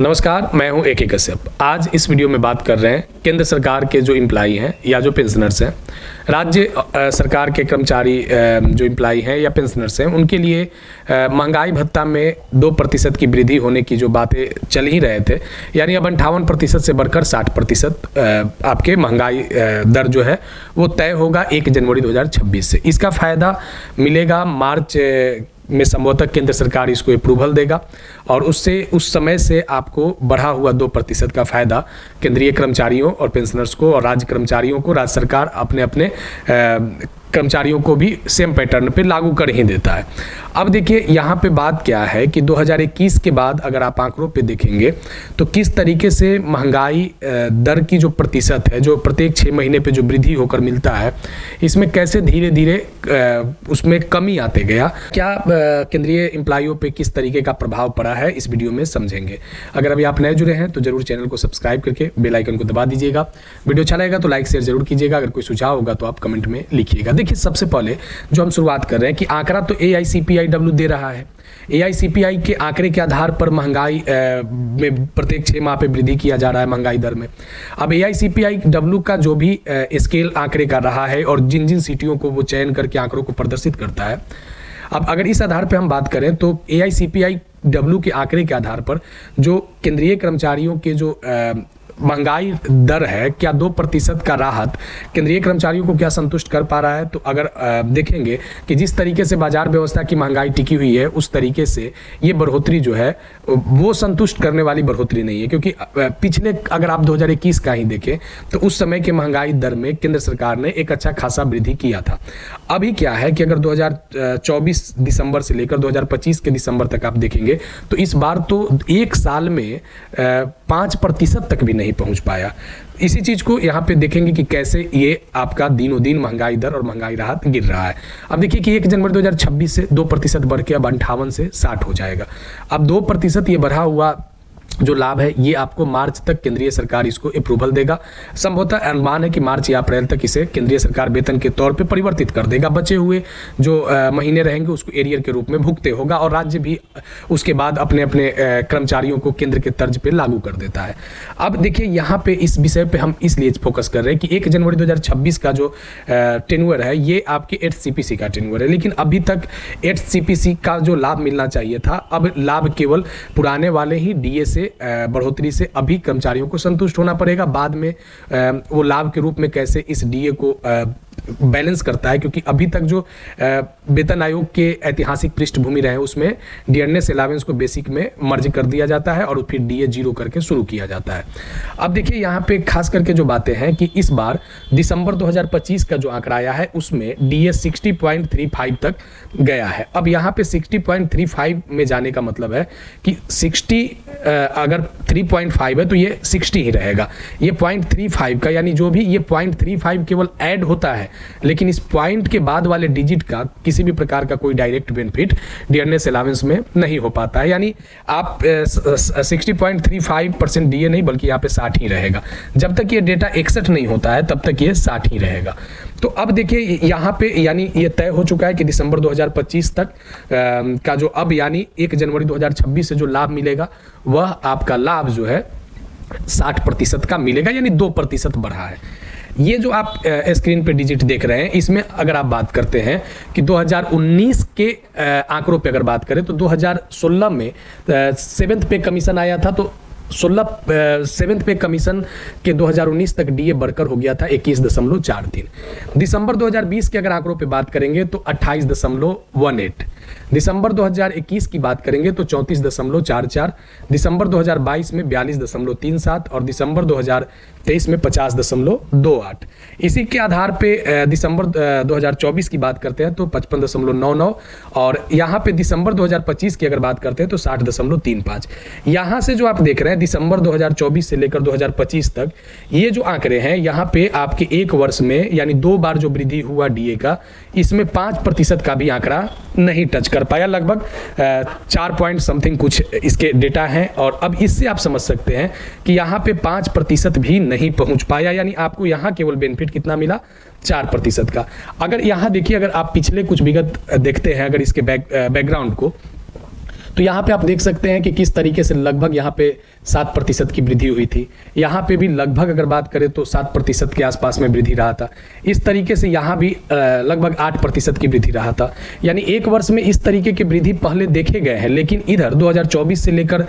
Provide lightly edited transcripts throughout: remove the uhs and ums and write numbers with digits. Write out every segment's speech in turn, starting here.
नमस्कार, मैं हूं AK कश्यप। आज इस वीडियो में बात कर रहे हैं केंद्र सरकार के जो एम्प्लॉई हैं या जो पेंशनर्स हैं, राज्य सरकार के कर्मचारी जो एम्प्लॉई हैं या पेंशनर्स हैं, उनके लिए महंगाई भत्ता में 2% की वृद्धि होने की जो बातें चल ही रहे थे, यानी अब 58% से बढ़कर 60% आपके महंगाई दर जो है वो तय होगा 1 जनवरी 2026 से। इसका फ़ायदा मिलेगा मार्च में संभवतः केंद्र सरकार इसको अप्रूवल देगा और उससे उस समय से आपको बढ़ा हुआ 2% का फायदा केंद्रीय कर्मचारियों और पेंशनर्स को और राज्य कर्मचारियों को राज्य सरकार अपने अपने कर्मचारियों को भी सेम पैटर्न पे लागू कर ही देता है। अब देखिए यहाँ पे बात क्या है कि 2021 के बाद अगर आप आंकड़ों पे देखेंगे तो किस तरीके से महंगाई दर की जो प्रतिशत है, जो प्रत्येक 6 महीने पे जो वृद्धि होकर मिलता है, इसमें कैसे धीरे धीरे उसमें कमी आते गया, क्या केंद्रीय एम्प्लॉइयों पे किस तरीके का प्रभाव पड़ा है, इस वीडियो में समझेंगे। अगर अभी आप नए जुड़े हैं तो जरूर चैनल को सब्सक्राइब करके बेल आइकन को दबा दीजिएगा। वीडियो अच्छा लगेगा तो लाइक शेयर जरूर कीजिएगा। अगर कोई सुझाव होगा तो आप कमेंट में लिखिएगा। देखिए, सबसे पहले जो हम शुरुआत कर रहे हैं कि आंकड़ा तो AICPIW दे रहा है। AICPI के आंकड़े के आधार पर महंगाई में प्रत्येक 6 माह पे वृद्धि किया जा रहा है महंगाई दर में। अब AICPIW का जो भी स्केल आंकड़े का रहा है और जिन जिन सिटियों को वो चयन करके आंकड़ों को प्रदर्शित करता है, अब अगर इस आधार पर हम बात करें तो AICPIW के आंकड़े के आधार पर जो केंद्रीय कर्मचारियों के जो महंगाई दर है, क्या 2% का राहत केंद्रीय कर्मचारियों को क्या संतुष्ट कर पा रहा है। तो अगर देखेंगे कि जिस तरीके से बाजार व्यवस्था की महंगाई टिकी हुई है, उस तरीके से ये बढ़ोतरी जो है वो संतुष्ट करने वाली बढ़ोतरी नहीं है, क्योंकि पिछले अगर आप 2021 का ही देखें तो उस समय के महंगाई दर में केंद्र सरकार ने एक अच्छा खासा वृद्धि किया था। अभी क्या है कि अगर 2024 दिसंबर से लेकर 2025 के दिसंबर तक आप देखेंगे तो इस बार तो एक साल में 5% तक भी नहीं पहुंच पाया। इसी चीज को यहाँ पे देखेंगे कि कैसे ये आपका दिनों दिन महंगाई दर और महंगाई राहत गिर रहा है। अब देखिए कि 1 जनवरी 2026 से 2% बढ़ के अब 58 से 60 हो जाएगा। अब 2% ये बढ़ा हुआ जो लाभ है ये आपको मार्च तक केंद्रीय सरकार इसको अप्रूवल देगा। संभवतः अनुमान है कि मार्च या अप्रैल तक इसे केंद्रीय सरकार वेतन के तौर पे परिवर्तित कर देगा। बचे हुए जो महीने रहेंगे उसको एरियर के रूप में भुगते होगा और राज्य भी उसके बाद अपने अपने कर्मचारियों को केंद्र के तर्ज पे लागू कर देता है। अब देखिए यहाँ पे इस विषय पे हम इसलिए फोकस कर रहे हैं कि 1 जनवरी 2026 का जो टेन्योर है ये आपके 8 CPC का टेन्योर है, लेकिन अभी तक 8 CPC का जो लाभ मिलना चाहिए था, अब लाभ केवल पुराने वाले ही DA से बढ़ोतरी से अभी कर्मचारियों को संतुष्ट होना पड़ेगा। बाद में वो लाभ के रूप में कैसे इस DA को बैलेंस करता है, क्योंकि अभी तक जो वेतन आयोग के ऐतिहासिक पृष्ठभूमि रहे उसमें डियरनेस अलावेंस को बेसिक में मर्ज कर दिया जाता है और फिर DA 0 करके शुरू किया जाता है। अब देखिए यहाँ पे खास करके जो बातें हैं कि इस बार दिसंबर 2025 का जो आंकड़ा आया है उसमें DA 60.35 तक गया है। अब यहाँ पे 60.35 में जाने का मतलब है कि 60 अगर 3.5 है तो ये 60 ही रहेगा। ये 0.35 का यानी जो भी ये 0.35 केवल ऐड होता है, लेकिन इस पॉइंट के बाद वाले डिजिट का किसी भी प्रकार का कोई डायरेक्ट बेनिफिट डियरनेस अलावेंस में नहीं हो पाता है। यानी आप 60.35% DA नहीं बल्कि यहाँ पे 60 ही रहेगा। जब तक ये डेटा 61 नहीं होता है तब तक ये 60 ही रहेगा। तो अब देखिए यहाँ पे यानी ये तय हो चुका है कि दिसंबर 2025 तक का जो अब यानी 1 जनवरी 2026 से जो लाभ मिलेगा वह आपका लाभ जो है 60% का मिलेगा, यानी 2% बढ़ा है। ये जो आप स्क्रीन पे डिजिट देख रहे हैं इसमें अगर आप बात करते हैं कि 2019 के आंकड़ों पे अगर बात करें तो 2016 में 7th पे कमीशन आया था, तो 7th पे कमीशन के 2019 तक DA बढ़कर हो गया था 21.43। दिसंबर 2020 के अगर आंकड़ों पे बात करेंगे तो 28.18। दिसंबर 2021 की बात करेंगे तो 34.44। दिसंबर 2022 में 42.37 और दिसंबर 2023 में 50.28। इसी के आधार पे दिसंबर 2024 की बात करते हैं तो 55.99 और यहाँ पे दिसंबर 2025 की अगर बात करते हैं तो 60.35। यहाँ से जो आप देख रहे हैं दिसंबर 2024 से लेकर 2025 तक ये जो आंकड़े हैं यहाँ पे आपके एक वर्ष में यानी 2 बार जो वृद्धि हुआ DA का, इसमें 5% का भी आंकड़ा नहीं टच कर पाया। लगभग 4 पॉइंट समथिंग कुछ इसके डेटा हैं और अब इससे आप समझ सकते हैं कि यहाँ पे 5% भी नहीं पहुँच पाया, यानी आपको यहाँ केवल बेनिफिट कितना मिला 4% का। अगर यहाँ देखिए, अगर आप पिछले कुछ विगत देखते हैं अगर इसके बैकग्राउंड को, तो यहाँ पे आप देख सकते हैं कि किस तरीके से लगभग यहाँ पे 7% की वृद्धि हुई थी। यहाँ पे भी लगभग अगर बात करें तो 7% के आसपास में वृद्धि रहा था। इस तरीके से यहाँ भी लगभग 8% की वृद्धि रहा था। यानी एक वर्ष में इस तरीके की वृद्धि पहले देखे गए हैं, लेकिन इधर 2024 से लेकर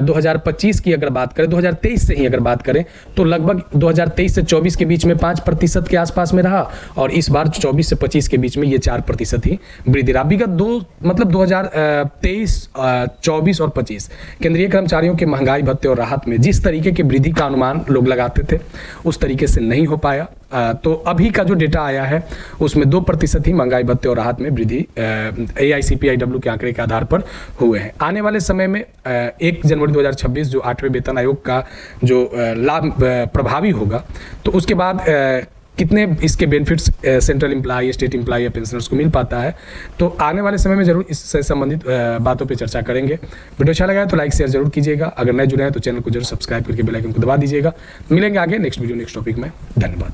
2025 की अगर बात करें, 2023 से ही अगर बात करें तो लगभग 2023 से 24 के बीच में 5% के आसपास में रहा, और इस बार 24 से 25 के बीच में ये 4% ही वृद्धि रहा। विगत मतलब 2023, 24 और 25 केंद्रीय कर्मचारियों के महंगाई भत्ते और राहत में जिस तरीके की वृद्धि का अनुमान लोग लगाते थे उस तरीके से नहीं हो पाया। तो अभी का जो डेटा आया है उसमें 2% ही महंगाई भत्ते और राहत में वृद्धि AICPIW के आंकड़े के आधार पर हुए हैं। आने वाले समय में 1 जनवरी 2026 जो 8वें वेतन आयोग का जो लाभ प्रभावी होगा, तो उसके बाद कितने इसके benefits central employ, state employ या पेंशनर्स को मिल पाता है, तो आने वाले समय में जरूर इससे संबंधित बातों पे चर्चा करेंगे। वीडियो अच्छा लगा है तो लाइक शेयर जरूर कीजिएगा। अगर नए जुड़े हैं तो चैनल को जरूर सब्सक्राइब करके बेल आइकन को दबा दीजिएगा। मिलेंगे आगे नेक्स्ट वीडियो नेक्स्ट टॉपिक में। धन्यवाद।